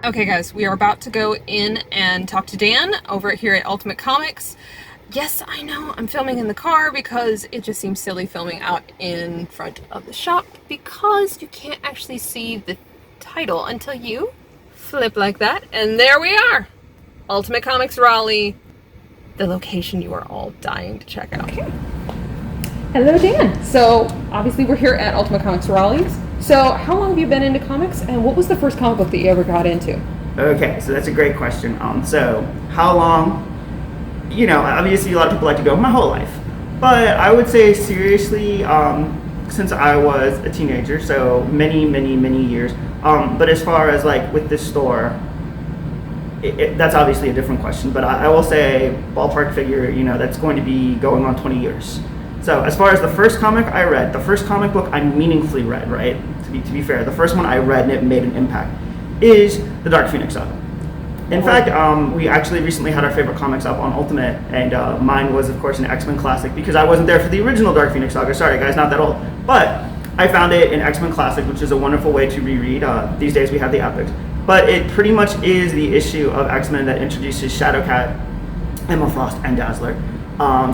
Okay guys, we are about to go in and talk to Dan over here at Ultimate Comics. Yes, I know, I'm filming in the car because it just seems silly filming out in front of the shop because you can't actually see the title until you flip like that. And there we are! Ultimate Comics Raleigh, the location you are all dying to check out. Okay. Hello Dan! So, obviously we're here at Ultimate Comics Raleigh. So, how long have you been into comics, and what was the first comic book that you ever got into? Okay, so that's a great question. So, how long? You know, obviously a lot of people like to go my whole life. But I would say seriously, since I was a teenager, so many years. But as far as like with this store, that's obviously a different question. But I will say ballpark figure, you know, that's going to be going on 20 years. So as far as the first comic I read, the first comic book I meaningfully read, right? To be fair, the first one I read and it made an impact is the Dark Phoenix saga. In fact, we actually recently had our favorite comics up on Ultimate, and mine was, of course, an X-Men classic because I wasn't there for the original Dark Phoenix saga. Sorry, guys, not that old. But I found it in X-Men Classic, which is a wonderful way to reread. These days we have the epics. But it pretty much is the issue of X-Men that introduces Shadowcat, Emma Frost, and Dazzler.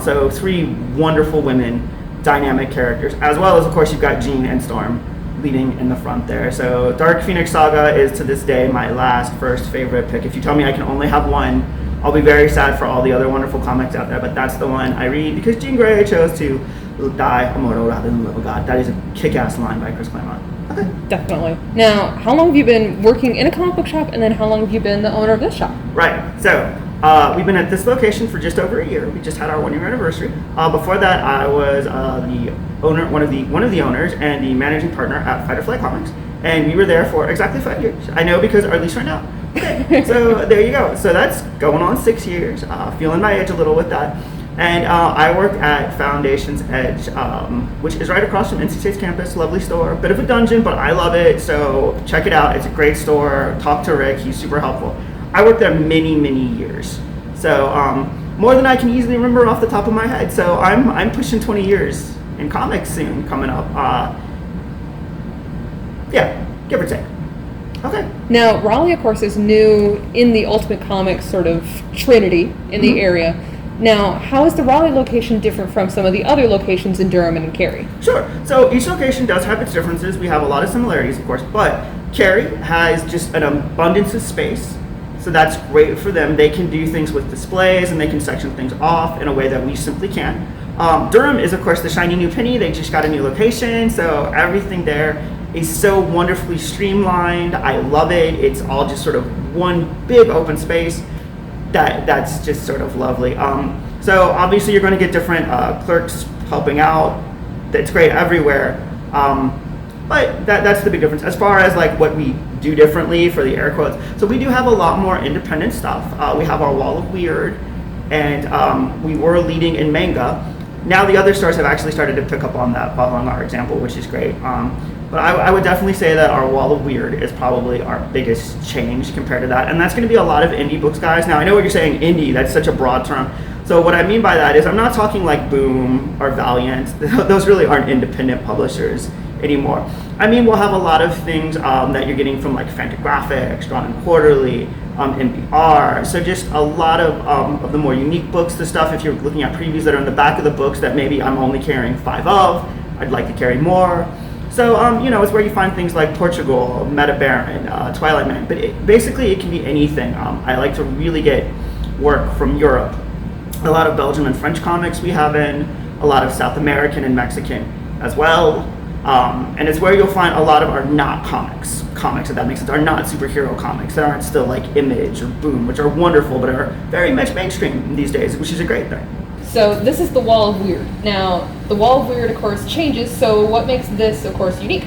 So three wonderful women, dynamic characters, as well as, of course, you've got Jean and Storm leading in the front there. So Dark Phoenix Saga is to this day my first favorite pick. If you tell me I can only have one, I'll be very sad for all the other wonderful comics out there, but that's the one I read because Jean Grey chose to die immortal rather than live a god. That is a kick-ass line by Chris Claremont. Okay. Definitely. Now, how long have you been working in a comic book shop, and then how long have you been the owner of this shop? Right. So we've been at this location for just over a year. We just had our 1-year anniversary. Before that, I was the owner, one of the owners, and the managing partner at Fight or Flight Comics, and we were there for exactly 5 years. I know because our lease ran out. Okay, so there you go. So that's going on 6 years. Feeling my age a little with that. And I work at Foundation's Edge, which is right across from NC State's campus. Lovely store, bit of a dungeon, but I love it. So check it out. It's a great store. Talk to Rick. He's super helpful. I worked there many years. So more than I can easily remember off the top of my head. So I'm pushing 20 years in comics soon coming up. Yeah, give or take. Okay. Now, Raleigh, of course, is new in the Ultimate Comics sort of trinity in the area. Now, how is the Raleigh location different from some of the other locations in Durham and in Cary? Sure. So each location does have its differences. We have a lot of similarities, of course, but Cary has just an abundance of space. So that's great for them. They can do things with displays and they can section things off in a way that we simply can't. Durham is, of course, the shiny new penny. They just got a new location, so everything there is so wonderfully streamlined. I love it. It's all just sort of one big open space. That's just sort of lovely. So obviously you're going to get different clerks helping out. That's great everywhere. But that's the big difference. As far as like what we do differently for the air quotes, so we do have a lot more independent stuff. We have our Wall of Weird, and we were leading in manga. Now the other stores have actually started to pick up on that, following our example, which is great. But I would definitely say that our Wall of Weird is probably our biggest change compared to that. And that's going to be a lot of indie books, guys. Now, I know what you're saying, indie, that's such a broad term. So what I mean by that is I'm not talking like Boom or Valiant. Those really aren't independent publishers anymore. I mean, we'll have a lot of things that you're getting from like Fantagraphics, Drawn and Quarterly, NPR. So just a lot of the more unique books, the stuff, if you're looking at previews that are in the back of the books that maybe I'm only carrying 5 of, I'd like to carry more. So, you know, it's where you find things like Portugal, Meta Baron, Twilight Man, but basically it can be anything. I like to really get work from Europe. A lot of Belgian and French comics we have in, a lot of South American and Mexican as well. And it's where you'll find a lot of our not comics, if that makes sense, are not superhero comics that aren't still like Image or Boom, which are wonderful, but are very much mainstream these days, which is a great thing. So this is the Wall of Weird. Now, the Wall of Weird, of course, changes, so what makes this, of course, unique?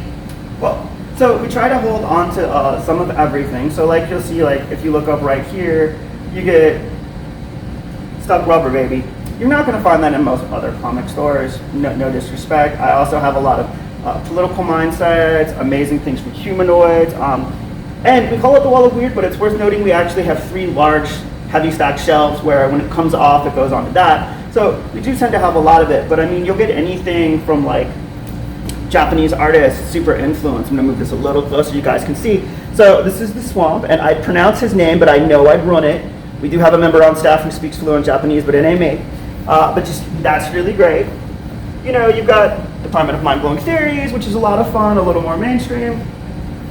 Well, so we try to hold on to some of everything. So like you'll see, like if you look up right here, you get Stuck Rubber Baby. You're not going to find that in most other comic stores, no disrespect. I also have a lot of political mindsets, amazing things for humanoids, and we call it the Wall of Weird, but it's worth noting we actually have 3 large, heavy stacked shelves where when it comes off, it goes onto that. So we do tend to have a lot of it, but I mean, you'll get anything from like Japanese artists, super influenced. I'm gonna move this a little closer so you guys can see. So this is the Swamp, and I pronounce his name, but I know I'd run it. We do have a member on staff who speaks fluent Japanese, but it ain't me. But just, that's really great. You know, you've got Department of Mind-Blowing Theories, which is a lot of fun, a little more mainstream.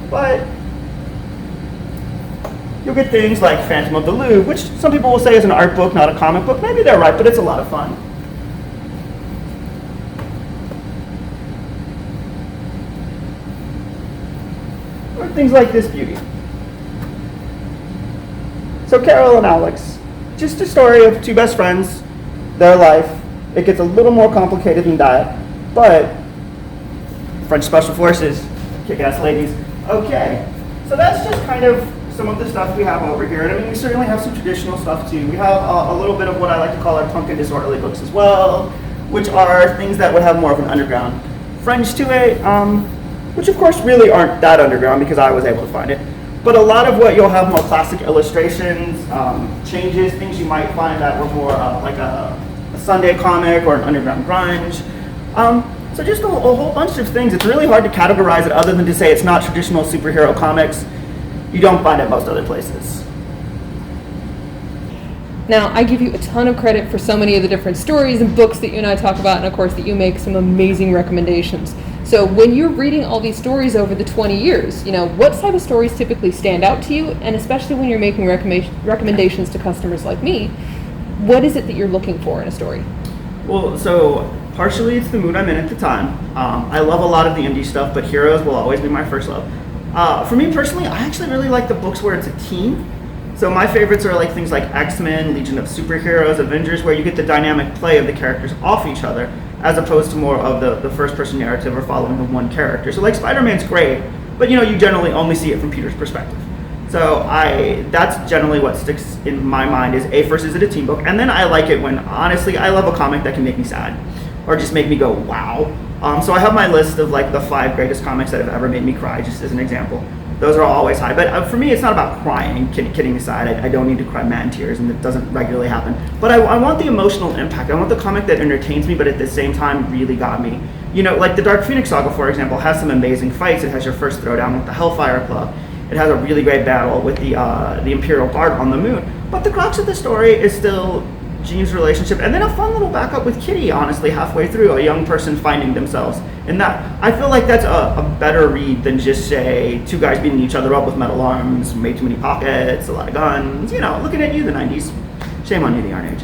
But you'll get things like Phantom of the Louvre, which some people will say is an art book, not a comic book. Maybe they're right, but it's a lot of fun. Or things like this beauty. So Carol and Alex, just a story of two best friends, their life. It gets a little more complicated than that, but French Special Forces, kick-ass ladies. Okay, so that's just kind of some of the stuff we have over here. And I mean, we certainly have some traditional stuff too. We have a little bit of what I like to call our punk and disorderly books as well, which are things that would have more of an underground fringe to it, which of course really aren't that underground because I was able to find it. But a lot of what you'll have more classic illustrations, changes, things you might find that were more like a Sunday comic or an underground grunge. So just a whole bunch of things. It's really hard to categorize it other than to say it's not traditional superhero comics. You don't find it most other places. Now, I give you a ton of credit for so many of the different stories and books that you and I talk about, and of course that you make some amazing recommendations. So when you're reading all these stories over the 20 years, you know, what type of stories typically stand out to you? And especially when you're making recommendations to customers like me, what is it that you're looking for in a story? Well, so partially it's the mood I'm in at the time. I love a lot of the indie stuff, but heroes will always be my first love. For me personally, I actually really like the books where it's a team. So my favorites are like things like X-Men, Legion of Superheroes, Avengers, where you get the dynamic play of the characters off each other, as opposed to more of the first-person narrative or following the one character. So like Spider-Man's great, but you know, you generally only see it from Peter's perspective. So that's generally what sticks in my mind is first, is it a team book? And then I like it when, honestly, I love a comic that can make me sad or just make me go, wow. So I have my list of like the 5 greatest comics that have ever made me cry, just as an example. Those are always high, but for me, it's not about crying, kidding aside. I don't need to cry man tears, and it doesn't regularly happen. But I want the emotional impact. I want the comic that entertains me, but at the same time really got me. You know, like the Dark Phoenix Saga, for example, has some amazing fights. It has your first throwdown with the Hellfire Club. It has a really great battle with the Imperial Guard on the moon. But the crux of the story is still Jean's relationship, and then a fun little backup with Kitty, honestly, halfway through, a young person finding themselves. And that, I feel like that's a better read than just, say, 2 guys beating each other up with metal arms, made too many pockets, a lot of guns, you know, looking at you, the 90s. Shame on you, the Iron Age.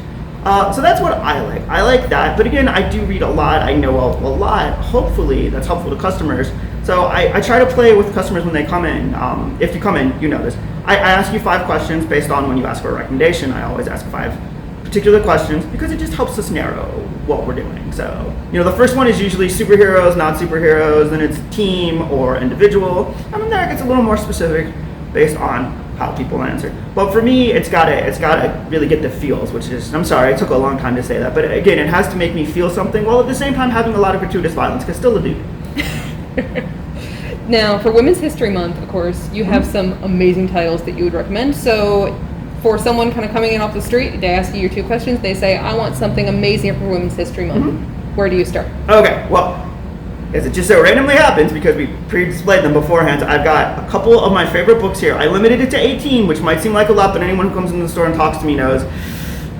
So that's what I like. I like that, but again, I do read a lot, I know a lot, hopefully that's helpful to customers. So I try to play with customers when they come in. If you come in, you know this. I ask you 5 questions based on when you ask for a recommendation. I always ask 5 particular questions because it just helps us narrow what we're doing. So, you know, the first one is usually superheroes, not superheroes, then it's team or individual, and then there it gets a little more specific based on how people answer. But for me, it's gotta really get the feels, which is, I'm sorry, it took a long time to say that, but again, it has to make me feel something while at the same time having a lot of gratuitous violence, because still a dude. Now, for Women's History Month, of course, you have some amazing titles that you would recommend. So for someone kind of coming in off the street, they ask you your 2 questions, they say, I want something amazing for Women's History Month. Where do you start? Okay, well, as it just so randomly happens, because we pre-displayed them beforehand, I've got a couple of my favorite books here. I limited it to 18, which might seem like a lot, but anyone who comes into the store and talks to me knows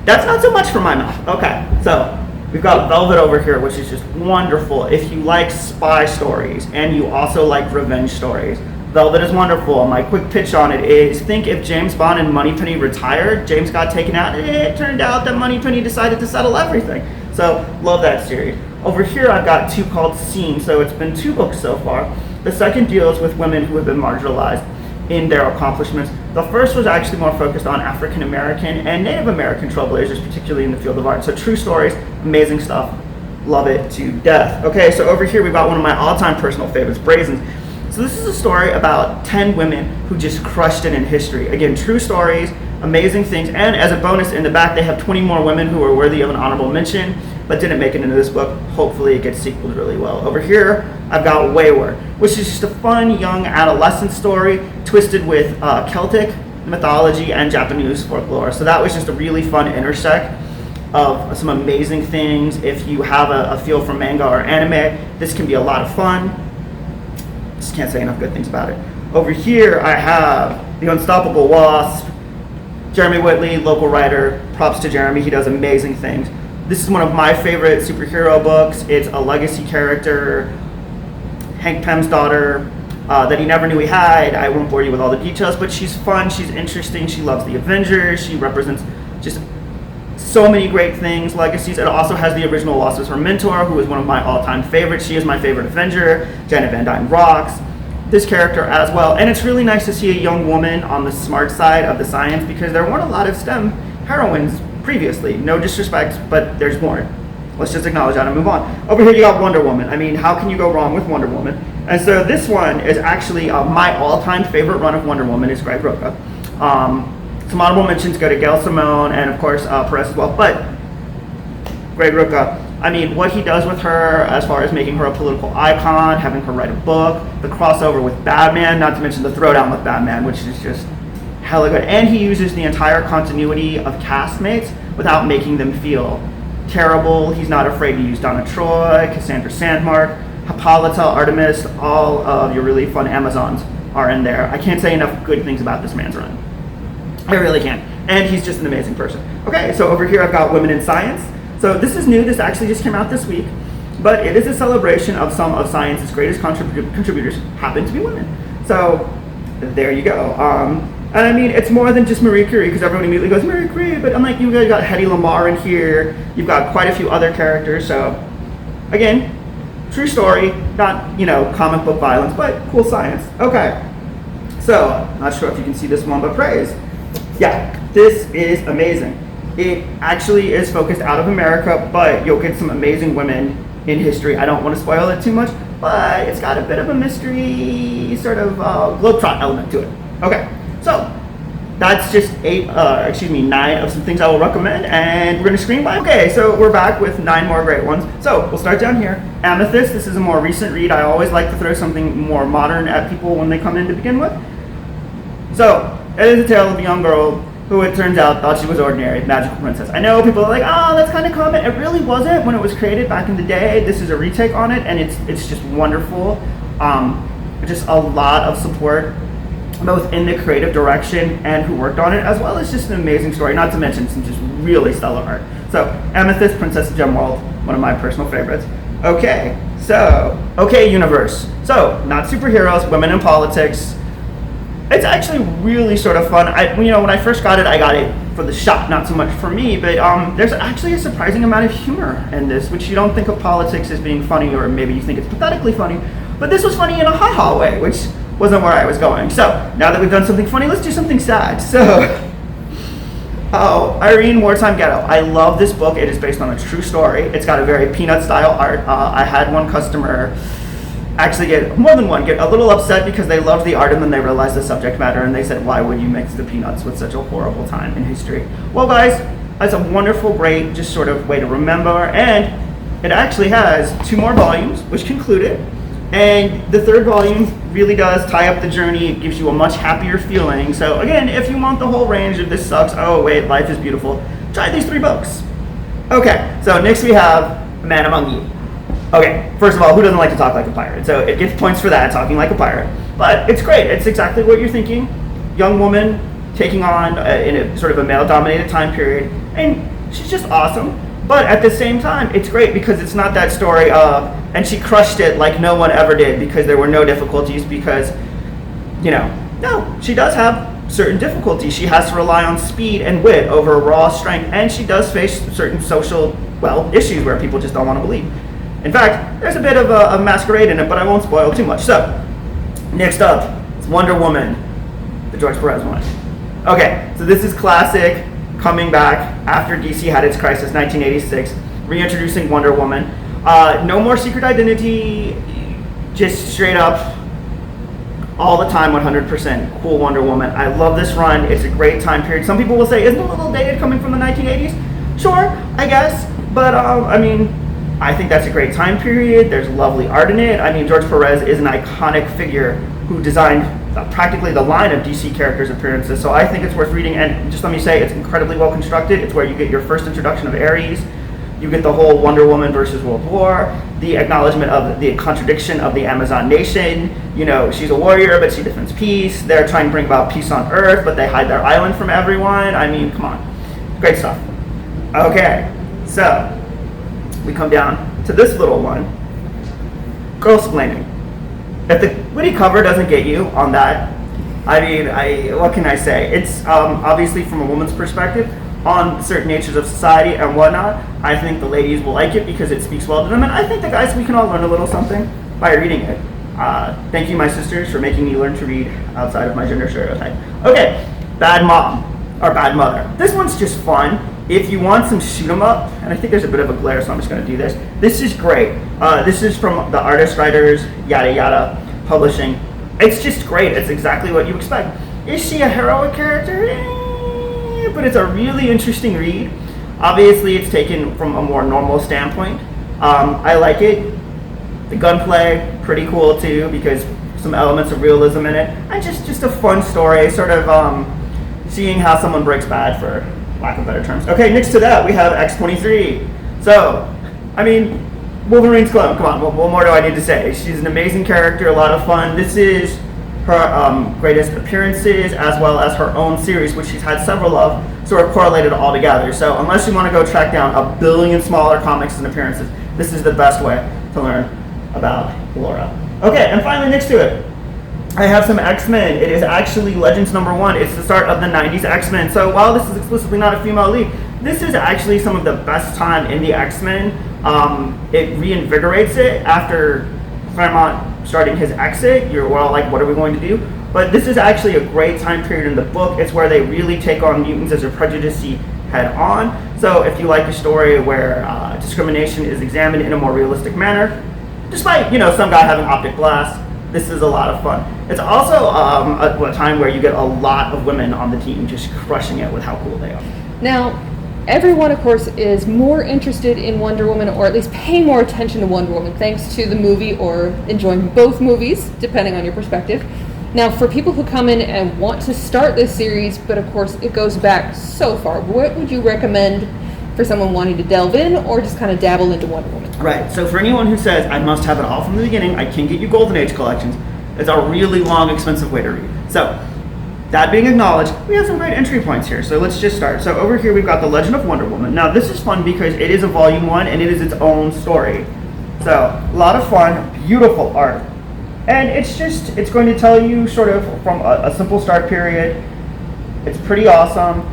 that's not so much for my mouth. Okay, so we've got Velvet over here, which is just wonderful. If you like spy stories and you also like revenge stories, Velvet is wonderful. My quick pitch on it is, think if James Bond and Moneypenny retired, James got taken out, it turned out that Moneypenny decided to settle everything. So, love that series. Over here I've got 2 called Scene, so it's been 2 books so far. The second deals with women who have been marginalized in their accomplishments. The first was actually more focused on African American and Native American trailblazers, particularly in the field of art. So true stories, amazing stuff, love it to death. Okay, so over here we've got one of my all-time personal favorites, Brazens. So this is a story about 10 women who just crushed it in history. Again, true stories, amazing things, and as a bonus in the back they have 20 more women who are worthy of an honorable mention but didn't make it into this book. Hopefully it gets sequeled really well. Over here I've got Wayward, which is just a fun young adolescent story twisted with Celtic mythology and Japanese folklore. So that was just a really fun intersect of some amazing things. If you have a feel for manga or anime, this can be a lot of fun. Just can't say enough good things about it. Over here, I have the Unstoppable Wasp. Jeremy Whitley, local writer. Props to Jeremy, he does amazing things. This is one of my favorite superhero books. It's a legacy character, Hank Pym's daughter, that he never knew he had. I won't bore you with all the details, but she's fun, she's interesting, she loves the Avengers, she represents just so many great things, legacies. It also has the original Wasp as her mentor, who is one of my all-time favorites. She is my favorite Avenger. Janet Van Dyne rocks. This character as well. And it's really nice to see a young woman on the smart side of the science, because there weren't a lot of STEM heroines previously. No disrespect, but there's more. Let's just acknowledge that and move on. Over here you got Wonder Woman. I mean, how can you go wrong with Wonder Woman? And so this one is actually my all-time favorite run of Wonder Woman is Greg Rucka. Some honorable mentions go to Gail Simone and of course Perez as well. But Greg Rucka, I mean, what he does with her as far as making her a political icon, having her write a book, the crossover with Batman, not to mention the throwdown with Batman, which is just hella good. And he uses the entire continuity of castmates without making them feel terrible. He's not afraid to use Donna Troy, Cassandra Sandmark, Hippolyta, Artemis, all of your really fun Amazons are in there. I can't say enough good things about this man's run. I really can't. And he's just an amazing person. Okay, so over here I've got Women in Science. So this is new, this actually just came out this week, but it is a celebration of some of science's greatest contributors happen to be women. So there you go. And I mean, it's more than just Marie Curie, because everyone immediately goes, Marie Curie, but I'm like, you guys got Hedy Lamarr in here, you've got quite a few other characters, so again, true story, not, comic book violence, but cool science. Okay, so, not sure if you can see this one, but praise. Yeah, this is amazing. It actually is focused out of America, but you'll get some amazing women in history. I don't want to spoil it too much, but it's got a bit of a mystery, sort of globetrot element to it. Okay, so that's just 9 of some things I will recommend, and we're going to screen by. Okay, so we're back with 9 more great ones. So we'll start down here. Amethyst, this is a more recent read. I always like to throw something more modern at people when they come in to begin with. So, it is a tale of a young girl who it turns out thought she was ordinary, magical princess. I know people are like, oh, that's kind of common. It really wasn't when it was created back in the day. This is a retake on it, and it's just wonderful. Just a lot of support, both in the creative direction and who worked on it, as well as just an amazing story, not to mention some just really stellar art. So, Amethyst, Princess of Gemworld, one of my personal favorites. Okay, universe. So, not superheroes, women in politics. It's actually really sort of fun. When I first got it for the shop, not so much for me, but there's actually a surprising amount of humor in this, which you don't think of politics as being funny, or maybe you think it's pathetically funny, but this was funny in a ha-ha way, which wasn't where I was going. So, now that we've done something funny, let's do something sad. So, Irene, Wartime Ghetto. I love this book. It is based on a true story. It's got a very Peanut-style art. I had one customer actually get a little upset because they loved the art and then they realized the subject matter and they said, why would you mix the Peanuts with such a horrible time in history? Well, guys, that's a wonderful, great, just sort of way to remember, and it actually has 2 more volumes, which conclude it, and the 3rd volume really does tie up the journey. It gives you a much happier feeling. So again, if you want the whole range of this sucks, oh wait, life is beautiful, try these 3 books. Okay, so next we have A Man Among You. Okay, first of all, who doesn't like to talk like a pirate? So it gets points for that, talking like a pirate. But it's great. It's exactly what you're thinking. Young woman taking on in a sort of a male-dominated time period, and she's just awesome. But at the same time, it's great because it's not that story of, and she crushed it like no one ever did because there were no difficulties, because, no, she does have certain difficulties. She has to rely on speed and wit over raw strength, and she does face certain social, issues where people just don't want to believe. In fact, there's a bit of a masquerade in it, but I won't spoil too much. So, next up, it's Wonder Woman, the George Perez one. Okay, so this is classic, coming back after DC had its crisis, 1986, reintroducing Wonder Woman. No more secret identity, just straight up, all the time, 100% cool Wonder Woman. I love this run. It's a great time period. Some people will say, isn't it a little dated coming from the 1980s? Sure, I guess, but I think that's a great time period. There's lovely art in it. George Perez is an iconic figure who designed practically the line of DC characters' appearances, so I think it's worth reading. And just let me say, it's incredibly well constructed. It's where you get your first introduction of Ares. You get the whole Wonder Woman versus World War, the acknowledgement of the contradiction of the Amazon nation. You know, she's a warrior, but she defends peace. They're trying to bring about peace on Earth, but they hide their island from everyone. I mean, come on. Great stuff. Okay, so we come down to this little one. Girl-splaining. If the witty cover doesn't get you on that, I mean, what can I say? It's obviously from a woman's perspective on certain natures of society and whatnot. I think the ladies will like it because it speaks well to them, and I think the guys, we can all learn a little something by reading it. Thank you, my sisters, for making me learn to read outside of my gender stereotype. Okay, Bad Mom, or Bad Mother. This one's just fun. If you want some shoot 'em up, and I think there's a bit of a glare, so I'm just going to do this. This is great. This is from the Artist Writers Yada Yada Publishing. It's just great. It's exactly what you expect. Is she a heroic character? But it's a really interesting read. Obviously, it's taken from a more normal standpoint. I like it. The gunplay, pretty cool too, because some elements of realism in it. And just a fun story, sort of seeing how someone breaks bad, for lack of better terms. Okay, next to that, we have X-23. So, I mean, Wolverine's clone. Come on, what more do I need to say? She's an amazing character, a lot of fun. This is her greatest appearances, as well as her own series, which she's had several of, so are correlated all together. So unless you want to go track down a billion smaller comics and appearances, this is the best way to learn about Laura. Okay, and finally next to it, I have some X-Men. It is actually Legends #1. It's the start of the 90s X-Men. So while this is explicitly not a female lead, this is actually some of the best time in the X-Men. It reinvigorates it after Claremont starting his exit. You're well like, what are we going to do? But this is actually a great time period in the book. It's where they really take on mutants as a prejudice head on. So if you like a story where discrimination is examined in a more realistic manner, despite, you know, some guy having optic glass, this is a lot of fun. It's also a time where you get a lot of women on the team just crushing it with how cool they are. Now, everyone, of course, is more interested in Wonder Woman, or at least paying more attention to Wonder Woman, thanks to the movie or enjoying both movies, depending on your perspective. Now, for people who come in and want to start this series, but of course it goes back so far, what would you recommend for someone wanting to delve in or just kind of dabble into Wonder Woman? Right, so for anyone who says, I must have it all from the beginning, I can get you Golden Age collections, it's a really long, expensive way to read. So, that being acknowledged, we have some great entry points here, so let's just start. So over here we've got The Legend of Wonder Woman. Now this is fun because it is a volume 1 and it is its own story. So, a lot of fun, beautiful art. And it's going to tell you sort of from a simple start period. It's pretty awesome.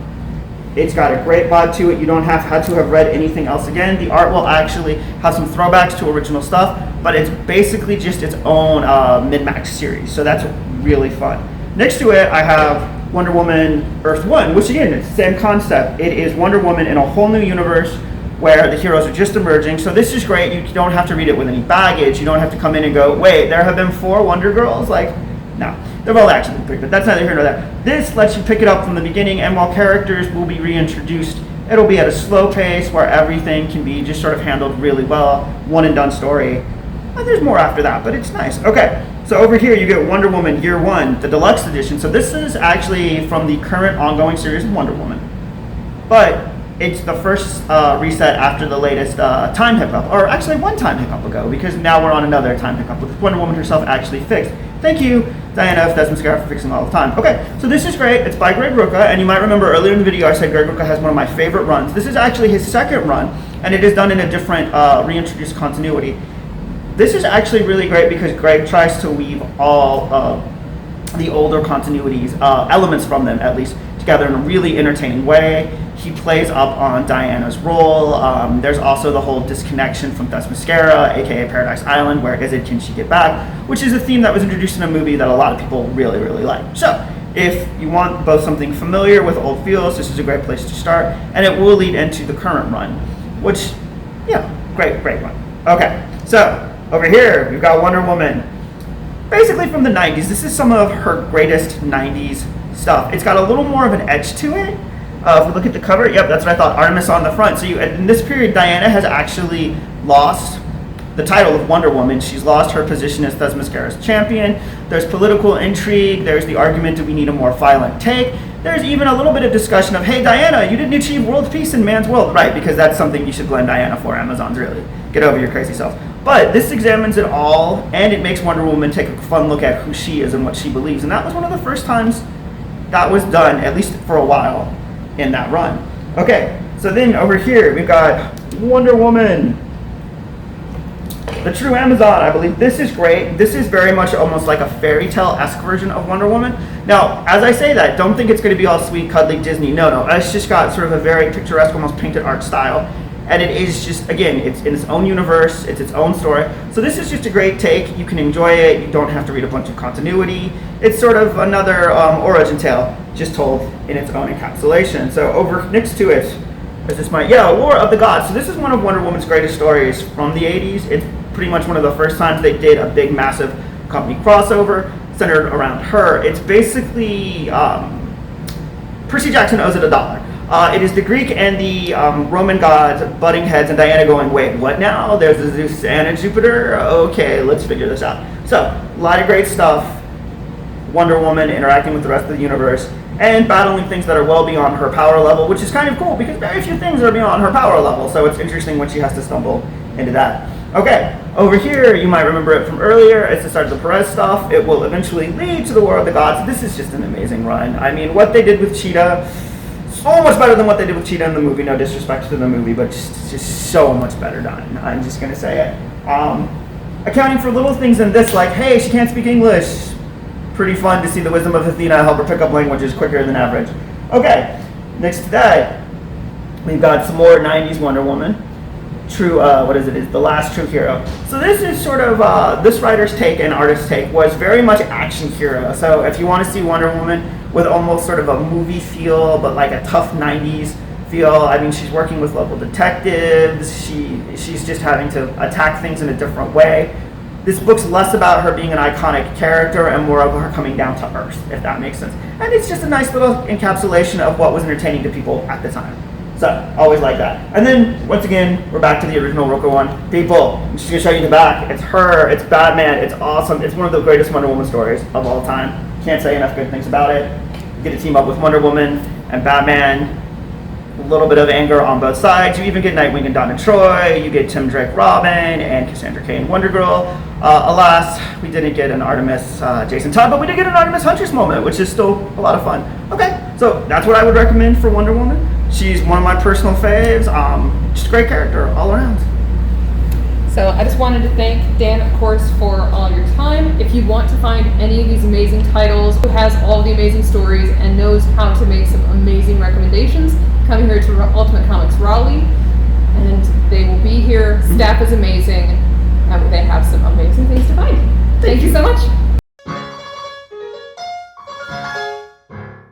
It's got a great vibe to it. You don't have to have read anything else again. The art will actually have some throwbacks to original stuff, but it's basically just its own mid-max series. So that's really fun. Next to it, I have Wonder Woman Earth 1, which again, it's the same concept. It is Wonder Woman in a whole new universe where the heroes are just emerging. So this is great. You don't have to read it with any baggage. You don't have to come in and go, wait, there have been 4 Wonder Girls? Like, no. They've all actually been 3, but that's neither here nor there. This lets you pick it up from the beginning, and while characters will be reintroduced, it'll be at a slow pace where everything can be just sort of handled really well. One and done story. And there's more after that, but it's nice. Okay. So over here you get Wonder Woman Year 1, the Deluxe edition. So this is actually from the current ongoing series of Wonder Woman. But it's the first reset after the latest time hiccup, or actually one time hiccup ago, because now we're on another time hiccup with Wonder Woman herself actually fixed. Thank you, Diana F. Desmond-Scarra, for fixing all the time. Okay, so this is great. It's by Greg Rucka, and you might remember earlier in the video I said Greg Rucka has one of my favorite runs. This is actually his second run, and it is done in a different reintroduced continuity. This is actually really great because Greg tries to weave all the older continuities, elements from them at least, together in a really entertaining way. He plays up on Diana's role. There's also the whole disconnection from Themyscira, aka Paradise Island, where is it, can she get back? Which is a theme that was introduced in a movie that a lot of people really, really like. So, if you want both something familiar with old feels, this is a great place to start, and it will lead into the current run, which, yeah, great run. Okay, so, over here, we've got Wonder Woman. Basically from the 90s, this is some of her greatest 90s stuff. It's got a little more of an edge to it. If we look at the cover, yep, that's what I thought, Artemis on the front. So in this period, Diana has actually lost the title of Wonder Woman. She's lost her position as Themyscira's champion. There's political intrigue. There's the argument, do we need a more violent take? There's even a little bit of discussion of, hey, Diana, you didn't achieve world peace in man's world. Right, because that's something you should blame Diana for. Amazon's really. Get over your crazy self. But this examines it all, and it makes Wonder Woman take a fun look at who she is and what she believes. And that was one of the first times that was done, at least for a while, in that run. Okay, so then over here, we've got Wonder Woman. The True Amazon, I believe. This is great. This is very much almost like a fairy tale-esque version of Wonder Woman. Now, as I say that, don't think it's going to be all sweet, cuddly Disney. No. It's just got sort of a very picturesque, almost painted art style. And it is just, again, it's in its own universe. It's its own story. So this is just a great take. You can enjoy it. You don't have to read a bunch of continuity. It's sort of another origin tale, just told in its own encapsulation. So over next to it is this War of the Gods. So this is one of Wonder Woman's greatest stories from the 80s. It's pretty much one of the first times they did a big, massive company crossover centered around her. It's basically Percy Jackson owes it $1. It is the Greek and the Roman gods butting heads, and Diana going, wait, what now? There's a Zeus and a Jupiter? Okay, let's figure this out. So, a lot of great stuff. Wonder Woman interacting with the rest of the universe and battling things that are well beyond her power level, which is kind of cool because very few things are beyond her power level, so it's interesting when she has to stumble into that. Okay, over here, you might remember it from earlier. It's the Sergeant Perez stuff. It will eventually lead to the War of the Gods. This is just an amazing run. I mean, what they did with Cheetah, so much better than what they did with Cheetah in the movie. No disrespect to the movie, but just so much better done. I'm just going to say it. Accounting for little things in this, like, hey, she can't speak English. Pretty fun to see the wisdom of Athena help her pick up languages quicker than average. Okay, next to that, we've got some more 90s Wonder Woman. True, The Last True Hero. So this is sort of, this writer's take and artist's take was very much action hero. So if you want to see Wonder Woman with almost sort of a movie feel, but like a tough 90s feel, I mean, she's working with local detectives, she's just having to attack things in a different way. This book's less about her being an iconic character and more of her coming down to earth, if that makes sense. And it's just a nice little encapsulation of what was entertaining to people at the time. So, always like that. And then, once again, we're back to the original Roka one. People, I'm just going to show you the back. It's her, it's Batman, it's awesome. It's one of the greatest Wonder Woman stories of all time. Can't say enough good things about it. You get to team up with Wonder Woman and Batman. A little bit of anger on both sides. You even get Nightwing and Donna Troy. You get Tim Drake Robin and Cassandra Cain Wonder Girl. Alas, we didn't get an Artemis Jason Todd, but we did get an Artemis Huntress moment, which is still a lot of fun. Okay, so that's what I would recommend for Wonder Woman. She's one of my personal faves. Just a great character all around. So I just wanted to thank Dan, of course, for all your time. If you want to find any of these amazing titles, who has all the amazing stories and knows how to make some amazing recommendations, come here to Ultimate Comics Raleigh, and they will be here. Staff is amazing, and they have some amazing things to find. Thank you so much.